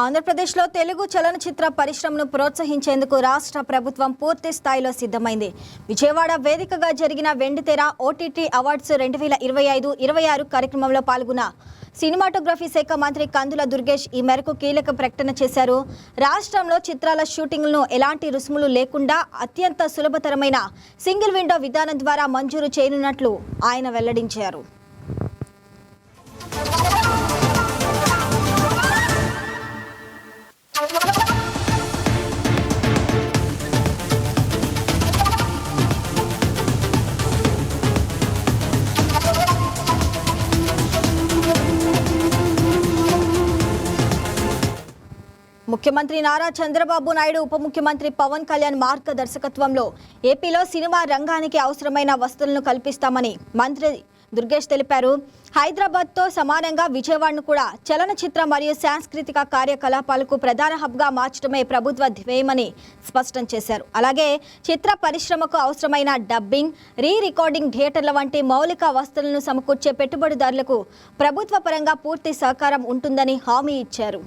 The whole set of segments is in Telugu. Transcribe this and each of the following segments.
ఆంధ్రప్రదేశ్లో తెలుగు చలనచిత్ర పరిశ్రమను ప్రోత్సహించేందుకు రాష్ట్ర ప్రభుత్వం పూర్తి స్థాయిలో సిద్ధమైంది. విజయవాడ వేదికగా జరిగిన వెండితెర ఓటీటీ అవార్డ్స్ 2025-26 కార్యక్రమంలో పాల్గొన్న సినిమాటోగ్రఫీ శాఖ మంత్రి కందుల దుర్గేష్ ఈ మేరకు కీలక ప్రకటన చేశారు. రాష్ట్రంలో చిత్రాల షూటింగ్లను ఎలాంటి రుసుములు లేకుండా అత్యంత సులభతరమైన సింగిల్ విండో విధానం ద్వారా మంజూరు చేయనున్నట్లు ఆయన వెల్లడించారు. ముఖ్యమంత్రి నారా చంద్రబాబు నాయుడు, ఉప ముఖ్యమంత్రి పవన్ కళ్యాణ్ మార్గదర్శకత్వంలో ఏపీలో సినిమా రంగానికి అవసరమైన వసతులను కల్పిస్తామని మంత్రి దుర్గేష్ తెలిపారు. హైదరాబాద్తో సమానంగా విజయవాడను కూడా చలనచిత్ర మరియు సాంస్కృతిక కార్యకలాపాలకు ప్రధాన హబ్గా మార్చడమే ప్రభుత్వ ధ్యేయమని స్పష్టం చేశారు. అలాగే చిత్ర పరిశ్రమకు అవసరమైన డబ్బింగ్, రీ రికార్డింగ్ థియేటర్ల వంటి మౌలిక వసతులను సమకూర్చే పెట్టుబడిదారులకు ప్రభుత్వ పరంగా పూర్తి సహకారం ఉంటుందని హామీ ఇచ్చారు.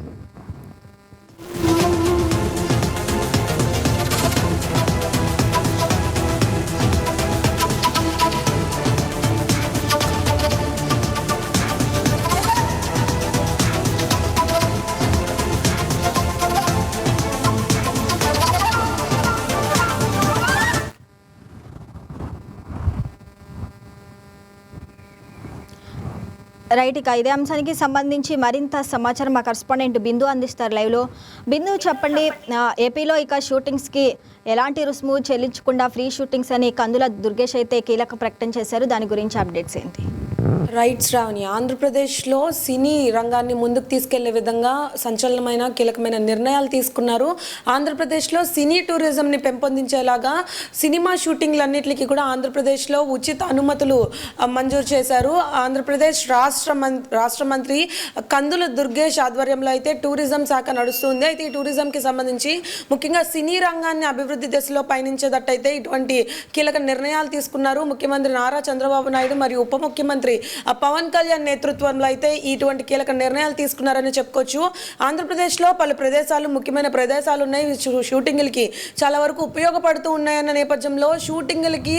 రైట్, ఇక ఇదే అంశానికి సంబంధించి మరింత సమాచారం మా కరెస్పాండెంట్ బిందు అందిస్తారు లైవ్లో. బిందు, చెప్పండి, ఏపీలో ఇక షూటింగ్స్కి ఎలాంటి రుసుము చెల్లించకుండా ఫ్రీ షూటింగ్స్ అని కందుల దుర్గేష్ అయితే కీలక ప్రకటన చేశారు. దాని గురించి అప్డేట్స్ ఏంటి? రైట్ శ్రావణి, ఆంధ్రప్రదేశ్లో సినీ రంగాన్ని ముందుకు తీసుకెళ్లే విధంగా సంచలనమైన కీలకమైన నిర్ణయాలు తీసుకున్నారు. ఆంధ్రప్రదేశ్లో సినీ టూరిజంని పెంపొందించేలాగా సినిమా షూటింగ్లన్నింటికి కూడా ఆంధ్రప్రదేశ్లో ఉచిత అనుమతులు మంజూరు చేశారు. ఆంధ్రప్రదేశ్ రాష్ట్ర మంత్రి కందుల దుర్గేష్ ఆధ్వర్యంలో అయితే టూరిజం శాఖ నడుస్తుంది. అయితే ఈ టూరిజంకి సంబంధించి ముఖ్యంగా సినీ రంగాన్ని అభివృద్ధి దశలో పయనించేటట్టయితే ఇటువంటి కీలక నిర్ణయాలు తీసుకున్నారు. ముఖ్యమంత్రి నారా చంద్రబాబు నాయుడు మరియు ఉప ముఖ్యమంత్రి పవన్ కళ్యాణ్ నేతృత్వంలో అయితే ఇటువంటి కీలక నిర్ణయాలు తీసుకున్నారని చెప్పుకోవచ్చు. ఆంధ్రప్రదేశ్లో పలు ప్రదేశాలు, ముఖ్యమైన ప్రదేశాలు ఉన్నాయి. షూటింగ్లకి చాలా వరకు ఉపయోగపడుతూ ఉన్నాయన్న నేపథ్యంలో షూటింగ్లకి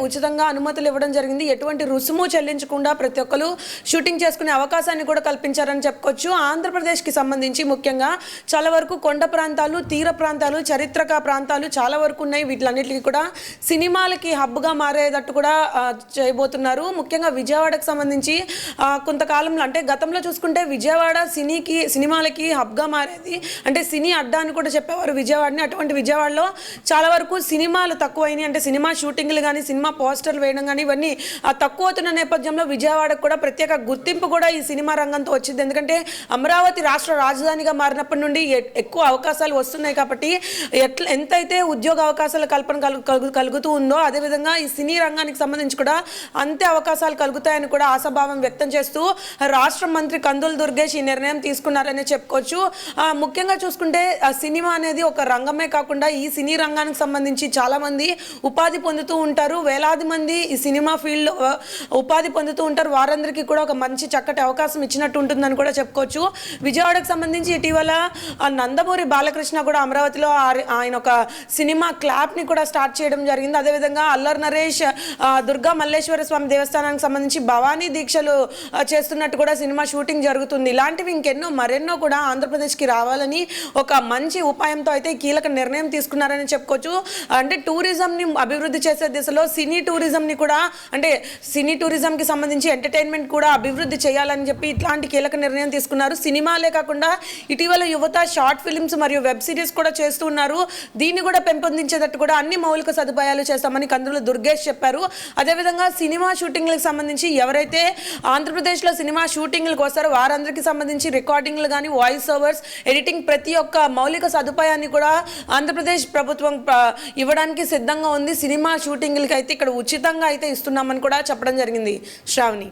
ఉచితంగా అనుమతులు ఇవ్వడం జరిగింది. ఎటువంటి రుసుము చెల్లించకుండా ప్రతి ఒక్కరు షూటింగ్ చేసుకునే అవకాశాన్ని కూడా కల్పించారని చెప్పుకోవచ్చు. ఆంధ్రప్రదేశ్కి సంబంధించి ముఖ్యంగా చాలా వరకు కొండ ప్రాంతాలు, తీర ప్రాంతాలు, చారిత్రక ప్రాంతాలు చాలా వరకు ఉన్నాయి. వీటిలన్నిటికీ కూడా సినిమాలకి హబ్గా మారేటట్టు కూడా చేయబోతున్నారు. ముఖ్యంగా విజయవాడకు సంబంధించి కొంతకాలంలో, అంటే గతంలో చూసుకుంటే విజయవాడ సినిమాలకి హబ్గా మారేది, అంటే సినీ అడ్డా అని కూడా చెప్పేవారు విజయవాడని. అటువంటి విజయవాడలో చాలా వరకు సినిమాలు తక్కువైనాయి. అంటే సినిమా షూటింగ్లు కానీ, సినిమా పోస్టర్లు వేయడం కానీ ఇవన్నీ తక్కువ అవుతున్న నేపథ్యంలో విజయవాడకు కూడా ప్రత్యేక గుర్తింపు కూడా ఈ సినిమా రంగంతో వచ్చింది. ఎందుకంటే అమరావతి రాష్ట్ర రాజధానిగా మారినప్పటి నుండి ఎక్కువ అవకాశాలు వస్తున్నాయి. కాబట్టి ఎంతైతే ఉద్యోగ అవకాశాల కల్పన కలుగుతూ ఉందో అదేవిధంగా ఈ సినీ రంగానికి సంబంధించి కూడా అంతే అవకాశాలు కలుగుతాయని కూడా ఆశాభావం వ్యక్తం చేస్తూ రాష్ట్ర మంత్రి కందుల దుర్గేష్ ఈ నిర్ణయం తీసుకున్నారని చెప్పుకోవచ్చు. ముఖ్యంగా చూసుకుంటే సినిమా అనేది ఒక రంగమే కాకుండా ఈ సినీ రంగానికి సంబంధించి చాలా మంది ఉపాధి పొందుతూ ఉంటారు. వేలాది మంది ఈ సినిమా ఫీల్డ్లో ఉపాధి పొందుతూ ఉంటారు. వారందరికీ కూడా ఒక మంచి చక్కటి అవకాశం ఇచ్చినట్టు ఉంటుందని కూడా చెప్పుకోవచ్చు. విజయవాడకు సంబంధించి ఇటీవల నందమూరి బాలకృష్ణ కూడా అమరావతిలో ఆయన ఒక సినిమా క్లాప్ని కూడా స్టార్ట్ చేయడం జరిగింది. అదేవిధంగా అల్లరి నరేష్ దుర్గా మల్లేశ్వర స్వామి దేవస్థానానికి సంబంధించి భవానీ దీక్షలు చేస్తున్నట్టు కూడా సినిమా షూటింగ్ జరుగుతుంది. ఇలాంటివి మరెన్నో కూడా ఆంధ్రప్రదేశ్కి రావాలని ఒక మంచి ఉపాయంతో అయితే కీలక నిర్ణయం తీసుకున్నారని చెప్పుకోవచ్చు. అంటే టూరిజంని అభివృద్ధి చేసే దిశలో సినీ టూరిజంని కూడా, అంటే సినీ టూరిజంకి సంబంధించి ఎంటర్టైన్మెంట్ కూడా అభివృద్ధి చేయాలని చెప్పి ఇట్లాంటి కీలక నిర్ణయం తీసుకున్నారు. సినిమాలే కాకుండా ఇటీవల యువత షార్ట్ ఫిలిమ్స్ మరియు వెబ్ సిరీస్ కూడా చేస్తూ ఉన్నారు. దీన్ని కూడా పెంపొందించేటట్టు కూడా అన్ని మౌలిక సదుపాయాలు చేస్తామని కందుల దుర్గేష్ చెప్పారు. అదేవిధంగా సినిమా షూటింగ్లకు సంబంధించి ఎవరైతే ఆంధ్రప్రదేశ్లో సినిమా షూటింగ్లకు వస్తారో వారందరికీ సంబంధించి రికార్డింగ్లు కానీ, వాయిస్ ఓవర్స్, ఎడిటింగ్ ప్రతి ఒక్క మౌలిక సదుపాయాన్ని కూడా ఆంధ్రప్రదేశ్ ప్రభుత్వం ఇవ్వడానికి సిద్ధంగా ఉంది. సినిమా షూటింగ్లకి అయితే ఇక్కడ ఉచితంగా అయితే ఇస్తున్నామని కూడా చెప్పడం జరిగింది. శ్రావణి.